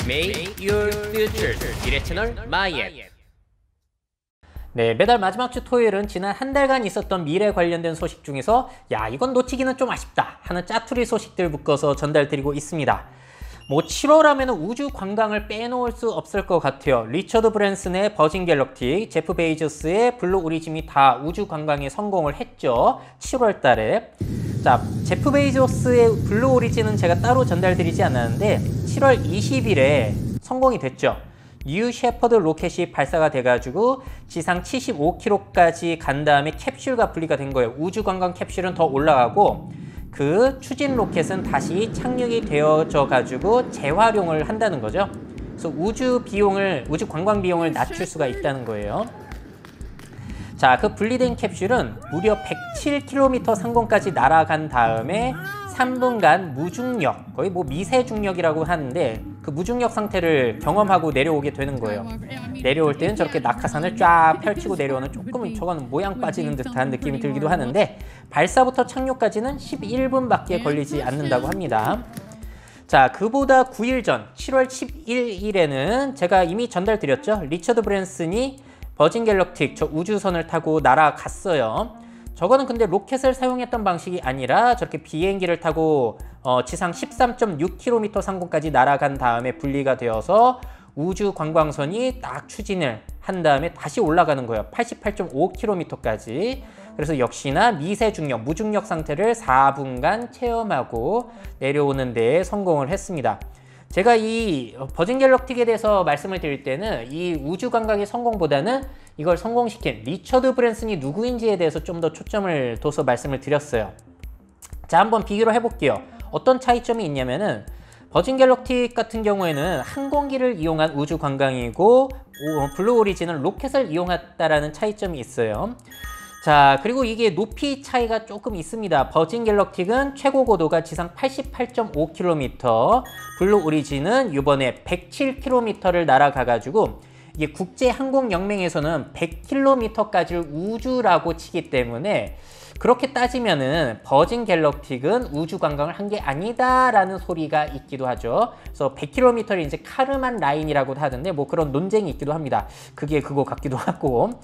Make your future 미래 채널 마이앱. 네, 매달 마지막 주 토요일은 지난 한 달간 있었던 미래 관련된 소식 중에서 야, 이건 놓치기는 좀 아쉽다 하는 짜투리 소식들 묶어서 전달드리고 있습니다. 뭐 7월 하면은 우주 관광을 빼놓을 수 없을 것 같아요. 리처드 브랜슨의 버진 갤럭틱, 제프 베이조스의 블루 오리진이 다 우주 관광에 성공을 했죠. 7월 달에. 자, 제프 베이조스의 블루 오리진은 제가 따로 전달드리지 않았는데 7월 20일에 성공이 됐죠. 뉴 셰퍼드 로켓이 발사가 돼가지고 지상 75km까지 간 다음에 캡슐과 분리가 된 거예요. 우주 관광 캡슐은 더 올라가고 그 추진 로켓은 다시 착륙이 되어져 가지고 재활용을 한다는 거죠. 그래서 우주 관광 비용을 낮출 수가 있다는 거예요. 자, 그 분리된 캡슐은 무려 107km 상공까지 날아간 다음에 3분간 무중력, 거의 뭐 미세 중력이라고 하는데 그 무중력 상태를 경험하고 내려오게 되는 거예요. 내려올 때는 저렇게 낙하산을 쫙 펼치고 내려오는 조금 저거는 모양 빠지는 듯한 느낌이 들기도 하는데 발사부터 착륙까지는 11분밖에 걸리지 않는다고 합니다. 자, 그보다 9일 전 7월 11일에는 제가 이미 전달드렸죠. 리처드 브랜슨이 버진 갤럭틱 저 우주선을 타고 날아갔어요. 저거는 근데 로켓을 사용했던 방식이 아니라 저렇게 비행기를 타고 지상 13.6km 상공까지 날아간 다음에 분리가 되어서 우주 관광선이 딱 추진을 한 다음에 다시 올라가는 거예요. 88.5km까지. 그래서 역시나 미세 중력, 무중력 상태를 4분간 체험하고 내려오는 데 성공을 했습니다. 제가 이 버진 갤럭틱에 대해서 말씀을 드릴 때는 이 우주 관광의 성공보다는 이걸 성공시킨 리처드 브랜슨이 누구인지에 대해서 좀 더 초점을 둬서 말씀을 드렸어요. 자, 한번 비교를 해볼게요. 어떤 차이점이 있냐면은 버진 갤럭틱 같은 경우에는 항공기를 이용한 우주 관광이고 블루 오리진은 로켓을 이용했다라는 차이점이 있어요. 자, 그리고 이게 높이 차이가 조금 있습니다. 버진 갤럭틱은 최고 고도가 지상 88.5km, 블루 오리진은 이번에 107km를 날아가가지고 이게 국제항공연맹에서는 100km까지를 우주라고 치기 때문에 그렇게 따지면은 버진 갤럭틱은 우주 관광을 한 게 아니다라는 소리가 있기도 하죠. 그래서 100km를 이제 카르만 라인이라고 하던데 뭐 그런 논쟁이 있기도 합니다. 그게 그거 같기도 하고.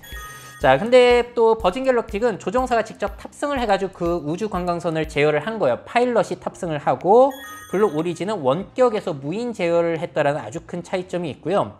자, 근데 또 버진 갤럭틱은 조종사가 직접 탑승을 해가지고 그 우주 관광선을 제어를 한 거예요. 파일럿이 탑승을 하고 블루 오리진은 원격에서 무인 제어를 했다라는 아주 큰 차이점이 있고요.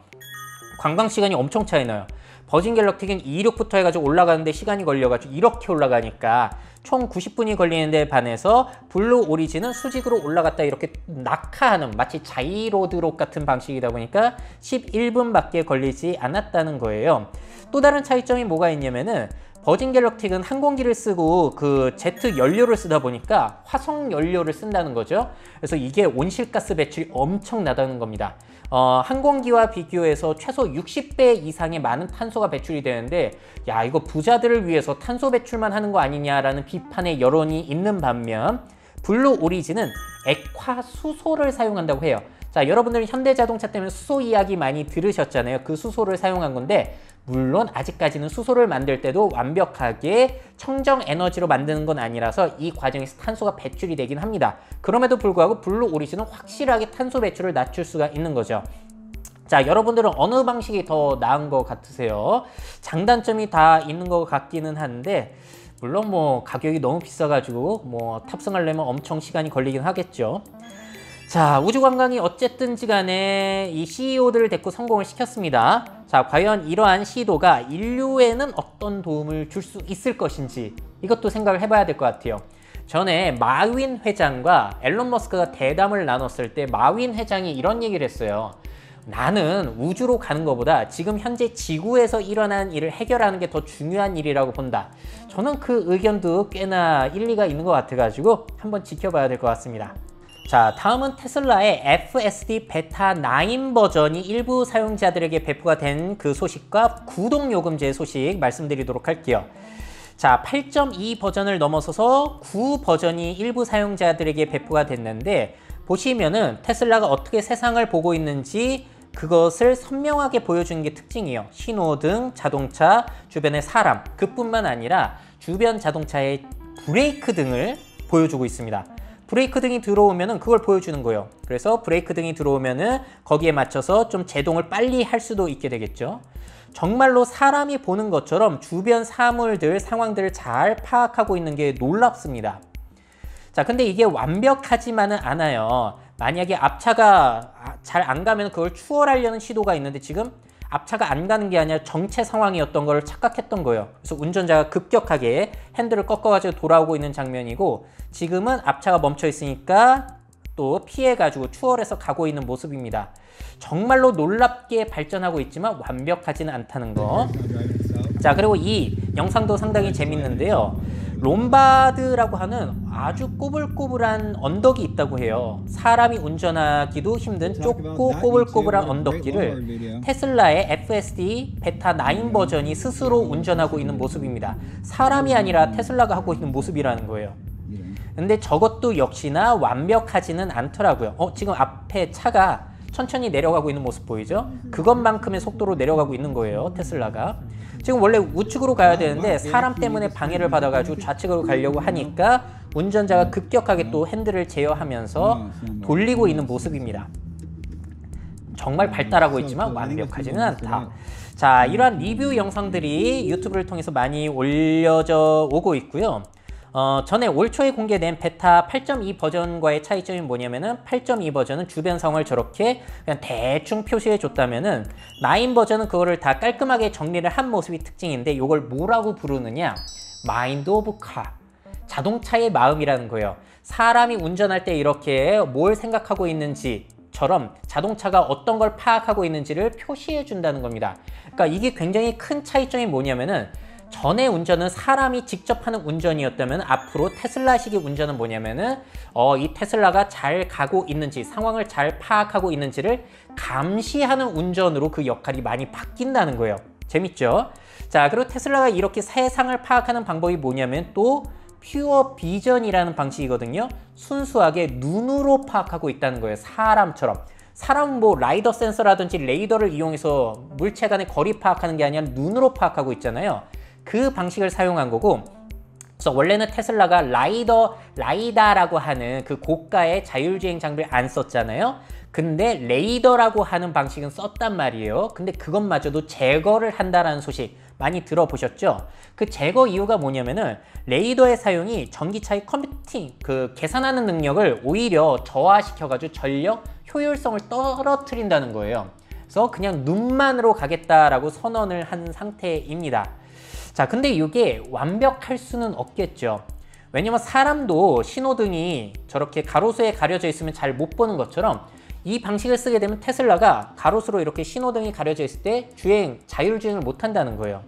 관광 시간이 엄청 차이 나요. 버진 갤럭틱은 이륙부터 해가지고 올라가는데 시간이 걸려가지고 이렇게 올라가니까 총 90분이 걸리는데 반해서 블루 오리진은 수직으로 올라갔다 이렇게 낙하하는 마치 자이로드롭 같은 방식이다 보니까 11분밖에 걸리지 않았다는 거예요. 또 다른 차이점이 뭐가 있냐면은 버진 갤럭틱은 항공기를 쓰고 그 제트 연료를 쓰다 보니까 화석 연료를 쓴다는 거죠. 그래서 이게 온실가스 배출이 엄청나다는 겁니다. 항공기와 비교해서 최소 60배 이상의 많은 탄소가 배출이 되는데 야, 이거 부자들을 위해서 탄소 배출만 하는 거 아니냐라는 비판의 여론이 있는 반면 블루 오리진은 액화 수소를 사용한다고 해요. 자, 여러분들은 현대자동차 때문에 수소 이야기 많이 들으셨잖아요. 그 수소를 사용한 건데 물론 아직까지는 수소를 만들 때도 완벽하게 청정 에너지로 만드는 건 아니라서 이 과정에서 탄소가 배출이 되긴 합니다. 그럼에도 불구하고 블루 오리진은 확실하게 탄소 배출을 낮출 수가 있는 거죠. 자, 여러분들은 어느 방식이 더 나은 것 같으세요? 장단점이 다 있는 것 같기는 한데 물론 뭐 가격이 너무 비싸가지고 뭐 탑승하려면 엄청 시간이 걸리긴 하겠죠. 자, 우주관광이 어쨌든지 간에 이 CEO들을 데리고 성공을 시켰습니다. 자, 과연 이러한 시도가 인류에는 어떤 도움을 줄 수 있을 것인지 이것도 생각을 해봐야 될 것 같아요. 전에 마윈 회장과 앨런 머스크가 대담을 나눴을 때 마윈 회장이 이런 얘기를 했어요. 나는 우주로 가는 것보다 지금 현재 지구에서 일어난 일을 해결하는 게 더 중요한 일이라고 본다. 저는 그 의견도 꽤나 일리가 있는 것 같아가지고 한번 지켜봐야 될 것 같습니다. 자, 다음은 테슬라의 FSD 베타 9 버전이 일부 사용자들에게 배포가 된 그 소식과 구독요금제 소식 말씀드리도록 할게요. 자, 8.2 버전을 넘어서서 9 버전이 일부 사용자들에게 배포가 됐는데 보시면은 테슬라가 어떻게 세상을 보고 있는지 그것을 선명하게 보여주는 게 특징이에요. 신호등, 자동차, 주변의 사람, 그뿐만 아니라 주변 자동차의 브레이크 등을 보여주고 있습니다. 브레이크 등이 들어오면은 그걸 보여주는 거예요. 그래서 브레이크 등이 들어오면은 거기에 맞춰서 좀 제동을 빨리 할 수도 있게 되겠죠. 정말로 사람이 보는 것처럼 주변 사물들, 상황들을 잘 파악하고 있는 게 놀랍습니다. 자, 근데 이게 완벽하지만은 않아요. 만약에 앞차가 잘 안 가면 그걸 추월하려는 시도가 있는데 지금 앞차가 안 가는 게 아니라 정체 상황이었던 걸 착각했던 거예요. 그래서 운전자가 급격하게 핸들을 꺾어가지고 돌아오고 있는 장면이고, 지금은 앞차가 멈춰 있으니까 또 피해가지고 추월해서 가고 있는 모습입니다. 정말로 놀랍게 발전하고 있지만 완벽하지는 않다는 거. 자, 그리고 이 영상도 상당히 재밌는데요. 롬바드라고 하는 아주 꼬불꼬불한 언덕이 있다고 해요. 사람이 운전하기도 힘든 좁고 꼬불꼬불한 언덕길을 테슬라의 FSD 베타 9 버전이 스스로 운전하고 있는 모습입니다. 사람이 아니라 테슬라가 하고 있는 모습이라는 거예요. 근데 저것도 역시나 완벽하지는 않더라고요. 지금 앞에 차가 천천히 내려가고 있는 모습 보이죠? 그것만큼의 속도로 내려가고 있는 거예요, 테슬라가. 지금 원래 우측으로 가야 되는데 사람 때문에 방해를 받아가지고 좌측으로 가려고 하니까 운전자가 급격하게 또 핸들을 제어하면서 돌리고 있는 모습입니다. 정말 발달하고 있지만 완벽하지는 않다. 자, 이러한 리뷰 영상들이 유튜브를 통해서 많이 올려져 오고 있고요. 전에 올 초에 공개된 베타 8.2 버전과의 차이점이 뭐냐면은 8.2 버전은 주변 상황을 저렇게 그냥 대충 표시해 줬다면은 9 버전은 그거를 다 깔끔하게 정리를 한 모습이 특징인데, 이걸 뭐라고 부르느냐? 마인드 오브 카. 자동차의 마음이라는 거예요. 사람이 운전할 때 이렇게 뭘 생각하고 있는지처럼 자동차가 어떤 걸 파악하고 있는지를 표시해 준다는 겁니다. 그러니까 이게 굉장히 큰 차이점이 뭐냐면은, 전에 운전은 사람이 직접 하는 운전이었다면 앞으로 테슬라식의 운전은 뭐냐면은 이 테슬라가 잘 가고 있는지, 상황을 잘 파악하고 있는지를 감시하는 운전으로 그 역할이 많이 바뀐다는 거예요. 재밌죠? 자, 그리고 테슬라가 이렇게 세상을 파악하는 방법이 뭐냐면 또 퓨어 비전이라는 방식이거든요. 순수하게 눈으로 파악하고 있다는 거예요. 사람처럼. 사람은 뭐 라이더 센서라든지 레이더를 이용해서 물체 간의 거리 파악하는 게 아니라 눈으로 파악하고 있잖아요. 그 방식을 사용한 거고, 그래서 원래는 테슬라가 라이다라고 하는 그 고가의 자율주행 장비를 안 썼잖아요. 근데 레이더라고 하는 방식은 썼단 말이에요. 근데 그것마저도 제거를 한다라는 소식 많이 들어보셨죠? 그 제거 이유가 뭐냐면은 레이더의 사용이 전기차의 컴퓨팅, 그 계산하는 능력을 오히려 저하시켜가지고 전력 효율성을 떨어뜨린다는 거예요. 그래서 그냥 눈만으로 가겠다라고 선언을 한 상태입니다. 자, 근데 이게 완벽할 수는 없겠죠. 왜냐면 사람도 신호등이 저렇게 가로수에 가려져 있으면 잘 못 보는 것처럼 이 방식을 쓰게 되면 테슬라가 가로수로 이렇게 신호등이 가려져 있을 때 자율주행을 못 한다는 거예요.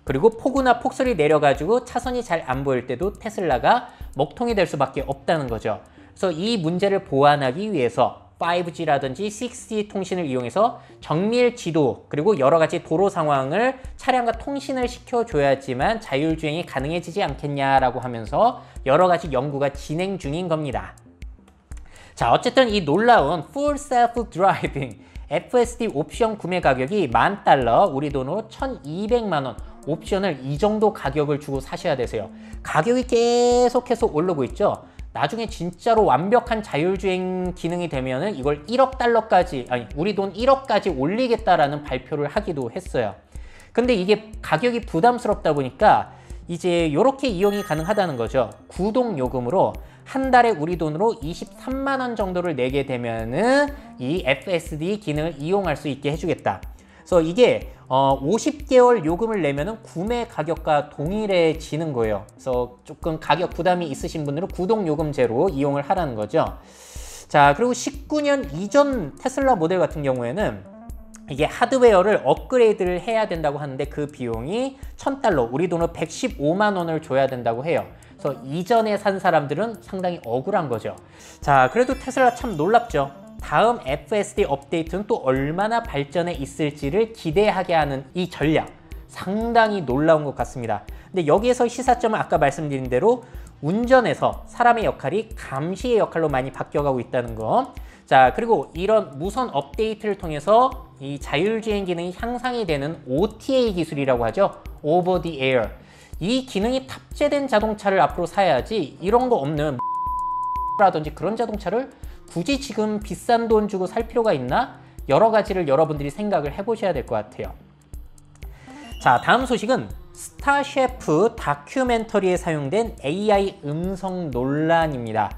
그리고 폭우나 폭설이 내려가지고 차선이 잘 안 보일 때도 테슬라가 먹통이 될 수밖에 없다는 거죠. 그래서 이 문제를 보완하기 위해서 5G라든지 6G 통신을 이용해서 정밀 지도 그리고 여러 가지 도로 상황을 차량과 통신을 시켜줘야지만 자율주행이 가능해지지 않겠냐라고 하면서 여러 가지 연구가 진행 중인 겁니다. 자, 어쨌든 이 놀라운 Full Self Driving FSD 옵션 구매 가격이 $10,000, 우리 돈으로 1,200만 원. 옵션을 이 정도 가격을 주고 사셔야 되세요. 가격이 계속해서 오르고 있죠. 나중에 진짜로 완벽한 자율주행 기능이 되면은 이걸 1억 달러까지, 아니 우리 돈 1억까지 올리겠다라는 발표를 하기도 했어요. 근데 이게 가격이 부담스럽다 보니까 이제 이렇게 이용이 가능하다는 거죠. 구독 요금으로 한 달에 우리 돈으로 23만 원 정도를 내게 되면은 이 FSD 기능을 이용할 수 있게 해주겠다. 그래서 이게 50개월 요금을 내면은 구매 가격과 동일해지는 거예요. 그래서 조금 가격 부담이 있으신 분들은 구독 요금제로 이용을 하라는 거죠. 자, 그리고 19년 이전 테슬라 모델 같은 경우에는 이게 하드웨어를 업그레이드를 해야 된다고 하는데 그 비용이 $1,000, 우리 돈으로 115만 원을 줘야 된다고 해요. 그래서 이전에 산 사람들은 상당히 억울한 거죠. 자, 그래도 테슬라 참 놀랍죠. 다음 FSD 업데이트는 또 얼마나 발전해 있을지를 기대하게 하는 이 전략, 상당히 놀라운 것 같습니다. 근데 여기에서 시사점은 아까 말씀드린 대로 운전에서 사람의 역할이 감시의 역할로 많이 바뀌어가고 있다는 거. 자, 그리고 이런 무선 업데이트를 통해서 이 자율주행 기능이 향상이 되는 OTA 기술이라고 하죠. Over the Air. 이 기능이 탑재된 자동차를 앞으로 사야지 이런 거 없는 라든지 그런 자동차를 굳이 지금 비싼 돈 주고 살 필요가 있나? 여러 가지를 여러분들이 생각을 해보셔야 될 것 같아요. 자, 다음 소식은 스타셰프 다큐멘터리에 사용된 AI 음성 논란입니다.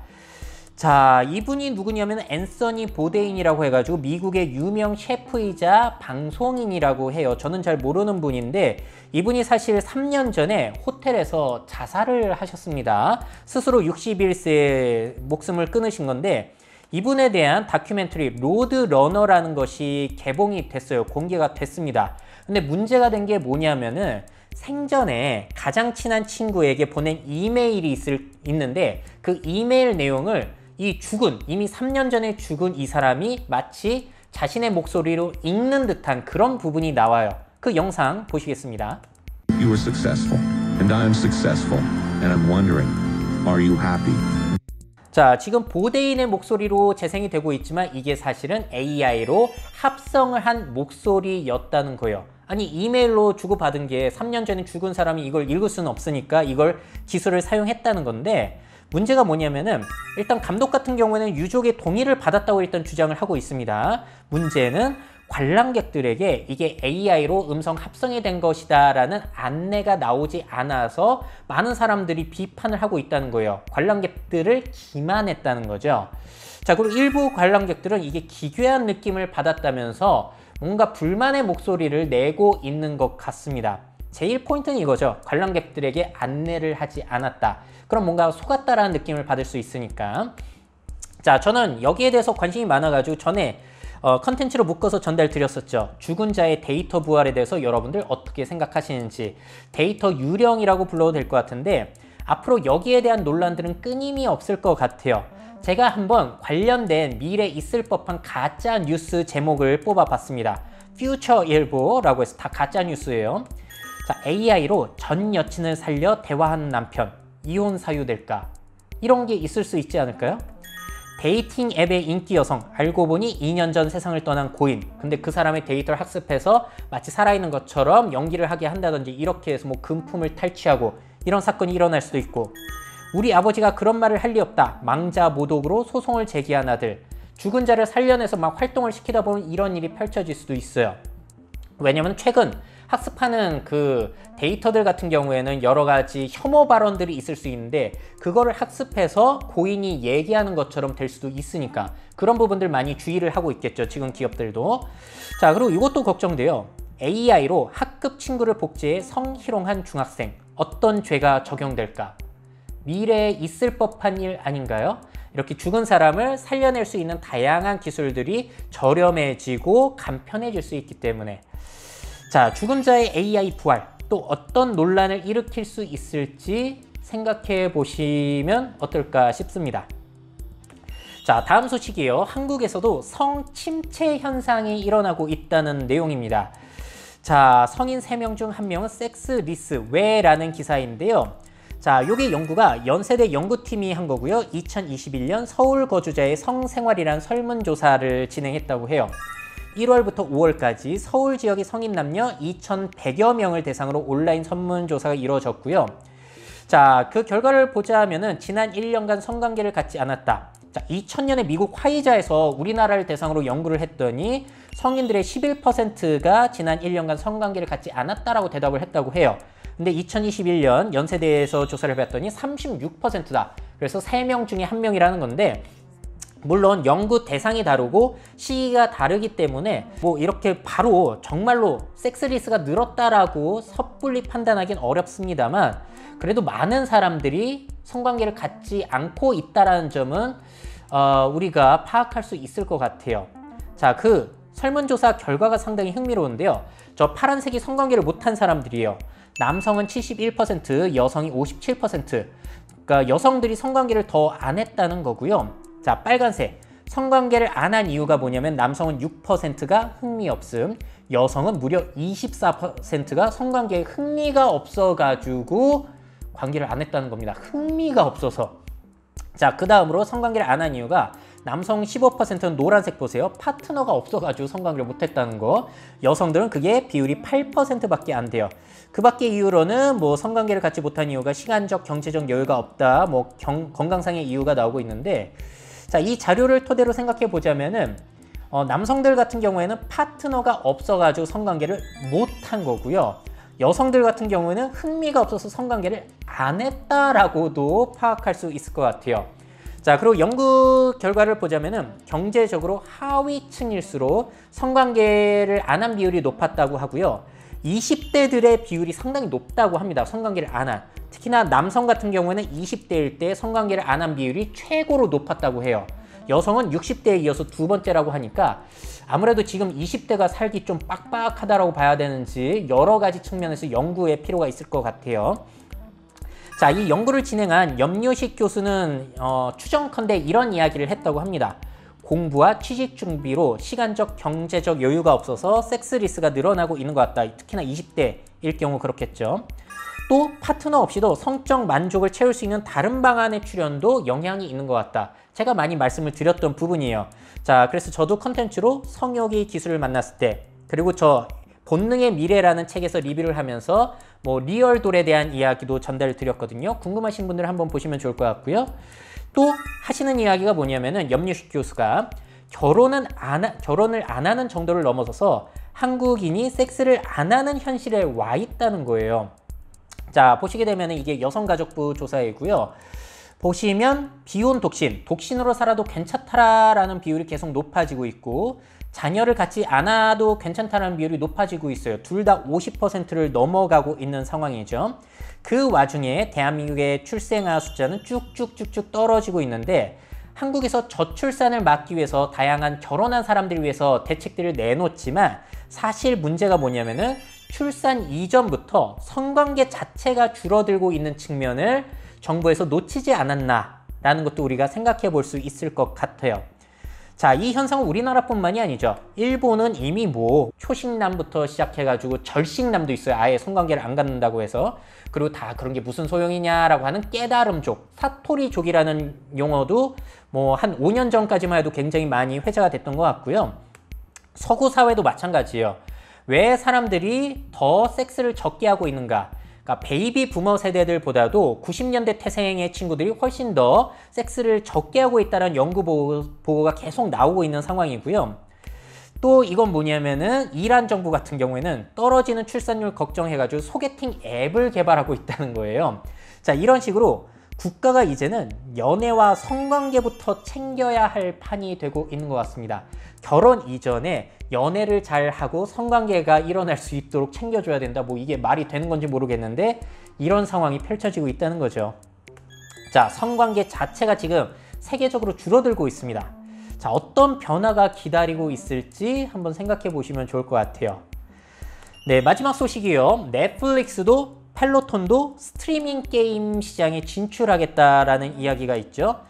자, 이분이 누구냐면 앤서니 보데인이라고 해가지고 미국의 유명 셰프이자 방송인이라고 해요. 저는 잘 모르는 분인데 이분이 사실 3년 전에 호텔에서 자살을 하셨습니다. 스스로 61세에 목숨을 끊으신 건데 이분에 대한 다큐멘터리 로드러너라는 것이 개봉이 됐어요. 공개가 됐습니다. 근데 문제가 된 게 뭐냐면은 생전에 가장 친한 친구에게 보낸 이메일이 있는데 그 이메일 내용을 이미 3년 전에 죽은 이 사람이 마치 자신의 목소리로 읽는 듯한 그런 부분이 나와요. 그 영상 보시겠습니다. You were successful, and I am successful, and I'm wondering, are you happy? 자, 지금 보데인의 목소리로 재생이 되고 있지만 이게 사실은 AI로 합성을 한 목소리였다는 거예요. 아니, 이메일로 주고받은 게 3년 전에 죽은 사람이 이걸 읽을 수는 없으니까 이걸 기술을 사용했다는 건데 문제가 뭐냐면은 일단 감독 같은 경우에는 유족의 동의를 받았다고 일단 주장을 하고 있습니다. 문제는 관람객들에게 이게 AI로 음성 합성이 된 것이다 라는 안내가 나오지 않아서 많은 사람들이 비판을 하고 있다는 거예요. 관람객들을 기만했다는 거죠. 자, 그리고 일부 관람객들은 이게 기괴한 느낌을 받았다면서 뭔가 불만의 목소리를 내고 있는 것 같습니다. 제일 포인트는 이거죠. 관람객들에게 안내를 하지 않았다. 그럼 뭔가 속았다라는 느낌을 받을 수 있으니까. 자, 저는 여기에 대해서 관심이 많아가지고 전에 컨텐츠로 묶어서 전달 드렸었죠. 죽은 자의 데이터 부활에 대해서 여러분들 어떻게 생각하시는지, 데이터 유령이라고 불러도 될 것 같은데 앞으로 여기에 대한 논란들은 끊임이 없을 것 같아요. 제가 한번 관련된 미래에 있을 법한 가짜 뉴스 제목을 뽑아봤습니다. 퓨처 일보라고 해서 다 가짜 뉴스예요. 자, AI로 전 여친을 살려 대화하는 남편, 이혼 사유될까? 이런 게 있을 수 있지 않을까요? 데이팅 앱의 인기 여성, 알고 보니 2년 전 세상을 떠난 고인. 근데 그 사람의 데이터를 학습해서 마치 살아있는 것처럼 연기를 하게 한다든지 이렇게 해서 뭐 금품을 탈취하고 이런 사건이 일어날 수도 있고, 우리 아버지가 그런 말을 할 리 없다. 망자 모독으로 소송을 제기한 아들. 죽은 자를 살려내서 막 활동을 시키다 보면 이런 일이 펼쳐질 수도 있어요. 왜냐면 최근 학습하는 그 데이터들 같은 경우에는 여러 가지 혐오 발언들이 있을 수 있는데 그거를 학습해서 고인이 얘기하는 것처럼 될 수도 있으니까 그런 부분들 많이 주의를 하고 있겠죠. 지금 기업들도. 자, 그리고 이것도 걱정돼요. AI로 학급 친구를 복제해 성희롱한 중학생. 어떤 죄가 적용될까? 미래에 있을 법한 일 아닌가요? 이렇게 죽은 사람을 살려낼 수 있는 다양한 기술들이 저렴해지고 간편해질 수 있기 때문에. 자, 죽은 자의 AI 부활, 또 어떤 논란을 일으킬 수 있을지 생각해 보시면 어떨까 싶습니다. 자, 다음 소식이에요. 한국에서도 성침체 현상이 일어나고 있다는 내용입니다. 자, 성인 3명 중 1명은 섹스리스 왜라는 기사인데요. 자, 요게 연구가 연세대 연구팀이 한 거고요. 2021년 서울 거주자의 성생활이란 설문조사를 진행했다고 해요. 1월부터 5월까지 서울 지역의 성인 남녀 2,100여 명을 대상으로 온라인 설문조사가 이루어졌고요. 자, 그 결과를 보자면은 지난 1년간 성관계를 갖지 않았다. 자, 2000년에 미국 화이자에서 우리나라를 대상으로 연구를 했더니 성인들의 11%가 지난 1년간 성관계를 갖지 않았다라고 대답을 했다고 해요. 근데 2021년 연세대에서 조사를 해봤더니 36%다. 그래서 3명 중에 1명이라는 건데 물론 연구 대상이 다르고 시기가 다르기 때문에 뭐 이렇게 바로 정말로 섹스리스가 늘었다라고 섣불리 판단하기는 어렵습니다만 그래도 많은 사람들이 성관계를 갖지 않고 있다는 점은 우리가 파악할 수 있을 것 같아요. 자, 그 설문조사 결과가 상당히 흥미로운데요. 저 파란색이 성관계를 못한 사람들이에요. 남성은 71%, 여성이 57%. 그러니까 여성들이 성관계를 더 안 했다는 거고요. 자, 빨간색. 성관계를 안 한 이유가 뭐냐면 남성은 6%가 흥미없음, 여성은 무려 24%가 성관계에 흥미가 없어가지고 관계를 안 했다는 겁니다. 흥미가 없어서. 자, 그 다음으로 성관계를 안 한 이유가 남성 15%는 노란색 보세요. 파트너가 없어가지고 성관계를 못했다는 거. 여성들은 그게 비율이 8%밖에 안 돼요. 그 밖의 이유로는 뭐 성관계를 갖지 못한 이유가 시간적, 경제적 여유가 없다, 뭐 건강상의 이유가 나오고 있는데, 자, 이 자료를 토대로 생각해 보자면은 남성들 같은 경우에는 파트너가 없어가지고 성관계를 못한 거고요. 여성들 같은 경우에는 흥미가 없어서 성관계를 안 했다라고도 파악할 수 있을 것 같아요. 자, 그리고 연구 결과를 보자면은 경제적으로 하위층일수록 성관계를 안 한 비율이 높았다고 하고요. 20대들의 비율이 상당히 높다고 합니다. 성관계를 안 한. 특히나 남성 같은 경우에는 20대일 때 성관계를 안 한 비율이 최고로 높았다고 해요. 여성은 60대에 이어서 두 번째라고 하니까 아무래도 지금 20대가 살기 좀 빡빡하다라고 봐야 되는지 여러 가지 측면에서 연구의 필요가 있을 것 같아요. 자, 이 연구를 진행한 염유식 교수는 추정컨대 이런 이야기를 했다고 합니다. 공부와 취직 준비로 시간적, 경제적 여유가 없어서 섹스 리스크가 늘어나고 있는 것 같다. 특히나 20대일 경우 그렇겠죠. 또 파트너 없이도 성적 만족을 채울 수 있는 다른 방안의 출현도 영향이 있는 것 같다. 제가 많이 말씀을 드렸던 부분이에요. 자, 그래서 저도 컨텐츠로 성욕의 기술을 만났을 때, 그리고 저 본능의 미래라는 책에서 리뷰를 하면서 뭐 리얼돌에 대한 이야기도 전달을 드렸거든요. 궁금하신 분들 한번 보시면 좋을 것 같고요. 또 하시는 이야기가 뭐냐면은 염유식 교수가 결혼을 안 하는 정도를 넘어서서 한국인이 섹스를 안 하는 현실에 와 있다는 거예요. 자, 보시게 되면 이게 여성가족부 조사이고요. 보시면 비혼 독신, 독신으로 살아도 괜찮다라는 비율이 계속 높아지고 있고, 자녀를 갖지 않아도 괜찮다는 비율이 높아지고 있어요. 둘 다 50%를 넘어가고 있는 상황이죠. 그 와중에 대한민국의 출생아 숫자는 쭉쭉쭉쭉 떨어지고 있는데, 한국에서 저출산을 막기 위해서 다양한 결혼한 사람들을 위해서 대책들을 내놓지만, 사실 문제가 뭐냐면은 출산 이전부터 성관계 자체가 줄어들고 있는 측면을 정부에서 놓치지 않았나라는 것도 우리가 생각해 볼 수 있을 것 같아요. 자, 이 현상은 우리나라뿐만이 아니죠. 일본은 이미 뭐 초식남부터 시작해가지고 절식남도 있어요. 아예 성관계를 안 갖는다고 해서. 그리고 다 그런 게 무슨 소용이냐라고 하는 깨달음족, 사토리족이라는 용어도 뭐 한 5년 전까지만 해도 굉장히 많이 회자가 됐던 것 같고요. 서구 사회도 마찬가지예요. 왜 사람들이 더 섹스를 적게 하고 있는가? 그러니까 베이비 부머 세대들보다도 90년대 태생의 친구들이 훨씬 더 섹스를 적게 하고 있다는 연구 보고가 계속 나오고 있는 상황이고요. 또 이건 뭐냐면은 이란 정부 같은 경우에는 떨어지는 출산율 걱정해가지고 소개팅 앱을 개발하고 있다는 거예요. 자, 이런 식으로 국가가 이제는 연애와 성관계부터 챙겨야 할 판이 되고 있는 것 같습니다. 결혼 이전에 연애를 잘 하고 성관계가 일어날 수 있도록 챙겨줘야 된다. 뭐 이게 말이 되는 건지 모르겠는데 이런 상황이 펼쳐지고 있다는 거죠. 자, 성관계 자체가 지금 세계적으로 줄어들고 있습니다. 자, 어떤 변화가 기다리고 있을지 한번 생각해 보시면 좋을 것 같아요. 네, 마지막 소식이요. 넷플릭스도 펠로톤도 스트리밍 게임 시장에 진출하겠다라는 이야기가 있죠.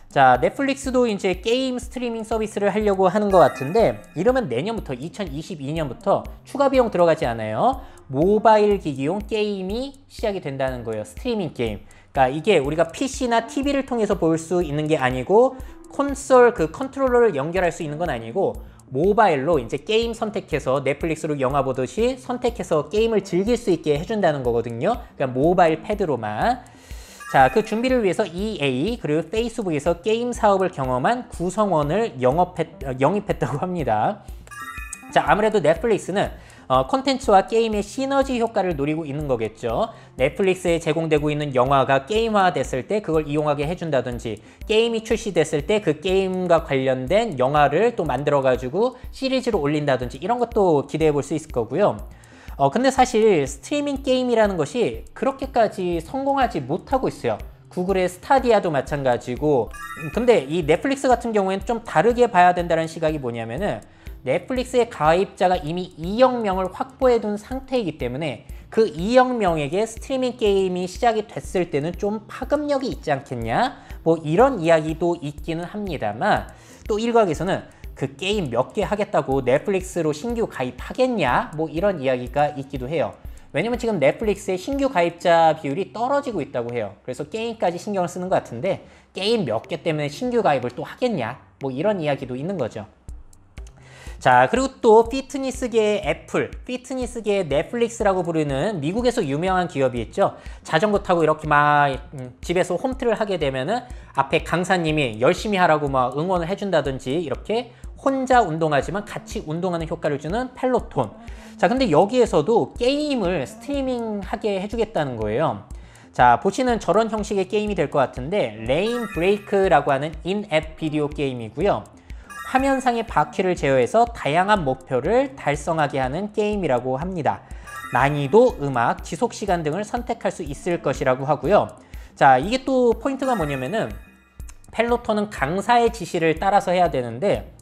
자, 넷플릭스도 이제 게임 스트리밍 서비스를 하려고 하는 것 같은데, 이러면 내년부터 2022년부터 추가 비용 들어가지 않아요. 모바일 기기용 게임이 시작이 된다는 거예요. 스트리밍 게임. 그러니까 이게 우리가 PC나 TV를 통해서 볼 수 있는 게 아니고, 콘솔 그 컨트롤러를 연결할 수 있는 건 아니고, 모바일로 이제 게임 선택해서 넷플릭스로 영화 보듯이 선택해서 게임을 즐길 수 있게 해준다는 거거든요. 그러니까 모바일 패드로만. 자, 그 준비를 위해서 EA 그리고 페이스북에서 게임 사업을 경험한 구성원을 영입했다고 합니다. 자, 아무래도 넷플릭스는 콘텐츠와 게임의 시너지 효과를 노리고 있는 거겠죠. 넷플릭스에 제공되고 있는 영화가 게임화 됐을 때 그걸 이용하게 해준다든지, 게임이 출시됐을 때 그 게임과 관련된 영화를 또 만들어가지고 시리즈로 올린다든지, 이런 것도 기대해 볼 수 있을 거고요. 근데 사실 스트리밍 게임이라는 것이 그렇게까지 성공하지 못하고 있어요. 구글의 스타디아도 마찬가지고. 근데 이 넷플릭스 같은 경우에는 좀 다르게 봐야 된다는 시각이 뭐냐면은, 넷플릭스의 가입자가 이미 2억 명을 확보해 둔 상태이기 때문에 그 2억 명에게 스트리밍 게임이 시작이 됐을 때는 좀 파급력이 있지 않겠냐? 뭐 이런 이야기도 있기는 합니다만, 또 일각에서는 그 게임 몇 개 하겠다고 넷플릭스로 신규 가입하겠냐? 뭐 이런 이야기가 있기도 해요. 왜냐면 지금 넷플릭스의 신규 가입자 비율이 떨어지고 있다고 해요. 그래서 게임까지 신경을 쓰는 것 같은데 게임 몇 개 때문에 신규 가입을 또 하겠냐? 뭐 이런 이야기도 있는 거죠. 자, 그리고 또 피트니스계의 애플, 피트니스계의 넷플릭스라고 부르는 미국에서 유명한 기업이 있죠. 자전거 타고 이렇게 막 집에서 홈트를 하게 되면은 앞에 강사님이 열심히 하라고 막 응원을 해준다든지 이렇게 혼자 운동하지만 같이 운동하는 효과를 주는 펠로톤. 자, 근데 여기에서도 게임을 스트리밍하게 해주겠다는 거예요. 자, 보시는 저런 형식의 게임이 될 것 같은데 레인 브레이크라고 하는 인앱 비디오 게임이고요. 화면상의 바퀴를 제어해서 다양한 목표를 달성하게 하는 게임이라고 합니다. 난이도, 음악, 지속시간 등을 선택할 수 있을 것이라고 하고요. 자, 이게 또 포인트가 뭐냐면은 펠로톤은 강사의 지시를 따라서 해야 되는데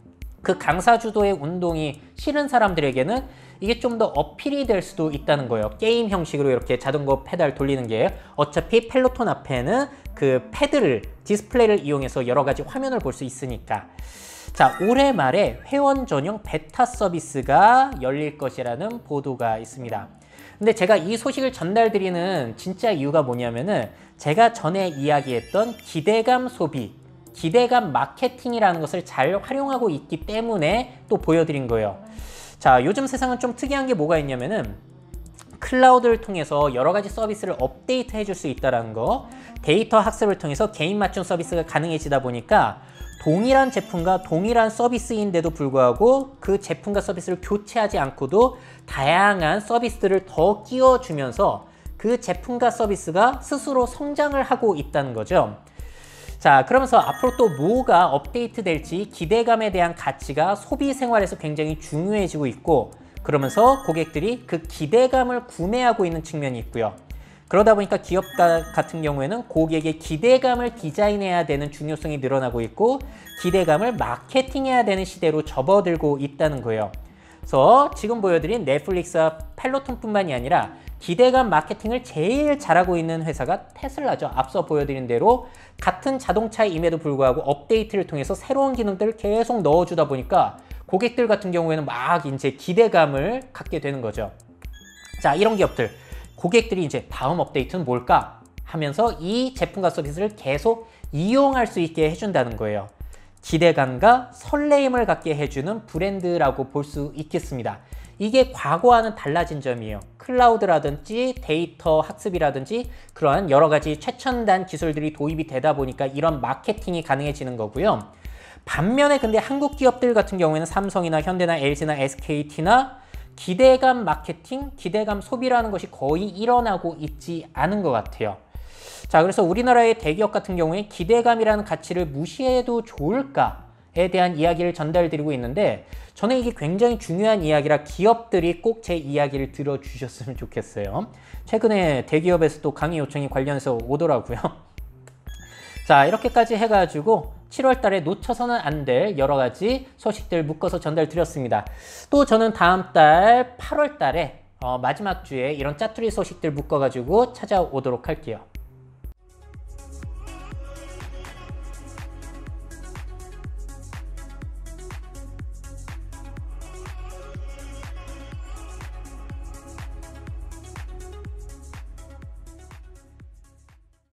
그 강사 주도의 운동이 싫은 사람들에게는 이게 좀 더 어필이 될 수도 있다는 거예요. 게임 형식으로 이렇게 자전거 페달 돌리는 게 어차피 펠로톤 앞에는 그 패드를, 디스플레이를 이용해서 여러 가지 화면을 볼 수 있으니까. 자, 올해 말에 회원 전용 베타 서비스가 열릴 것이라는 보도가 있습니다. 근데 제가 이 소식을 전달드리는 진짜 이유가 뭐냐면은 제가 전에 이야기했던 기대감 소비, 기대감 마케팅이라는 것을 잘 활용하고 있기 때문에 또 보여드린 거예요. 자, 요즘 세상은 좀 특이한 게 뭐가 있냐면은 클라우드를 통해서 여러 가지 서비스를 업데이트 해줄 수 있다는 거, 데이터 학습을 통해서 개인 맞춤 서비스가 가능해지다 보니까 동일한 제품과 동일한 서비스인데도 불구하고 그 제품과 서비스를 교체하지 않고도 다양한 서비스들을 더 끼워주면서 그 제품과 서비스가 스스로 성장을 하고 있다는 거죠. 자, 그러면서 앞으로 또 뭐가 업데이트 될지 기대감에 대한 가치가 소비 생활에서 굉장히 중요해지고 있고, 그러면서 고객들이 그 기대감을 구매하고 있는 측면이 있고요. 그러다 보니까 기업 같은 경우에는 고객의 기대감을 디자인해야 되는 중요성이 늘어나고 있고 기대감을 마케팅해야 되는 시대로 접어들고 있다는 거예요. 그래서 지금 보여드린 넷플릭스와 펠로톤뿐만이 아니라 기대감 마케팅을 제일 잘하고 있는 회사가 테슬라죠. 앞서 보여드린 대로 같은 자동차임에도 불구하고 업데이트를 통해서 새로운 기능들을 계속 넣어주다 보니까 고객들 같은 경우에는 막 이제 기대감을 갖게 되는 거죠. 자, 이런 기업들, 고객들이 이제 다음 업데이트는 뭘까 하면서 이 제품과 서비스를 계속 이용할 수 있게 해준다는 거예요. 기대감과 설레임을 갖게 해주는 브랜드라고 볼 수 있겠습니다. 이게 과거와는 달라진 점이에요. 클라우드라든지 데이터 학습이라든지 그러한 여러 가지 최첨단 기술들이 도입이 되다 보니까 이런 마케팅이 가능해지는 거고요. 반면에 근데 한국 기업들 같은 경우에는 삼성이나 현대나 LG나 SKT나 기대감 마케팅, 기대감 소비라는 것이 거의 일어나고 있지 않은 것 같아요. 자, 그래서 우리나라의 대기업 같은 경우에 기대감이라는 가치를 무시해도 좋을까에 대한 이야기를 전달드리고 있는데 저는 이게 굉장히 중요한 이야기라 기업들이 꼭 제 이야기를 들어주셨으면 좋겠어요. 최근에 대기업에서 또 강의 요청이 관련해서 오더라고요. 자, 이렇게까지 해가지고 7월 달에 놓쳐서는 안 될 여러 가지 소식들 묶어서 전달드렸습니다. 또 저는 다음 달 8월 달에 마지막 주에 이런 짜투리 소식들 묶어가지고 찾아오도록 할게요.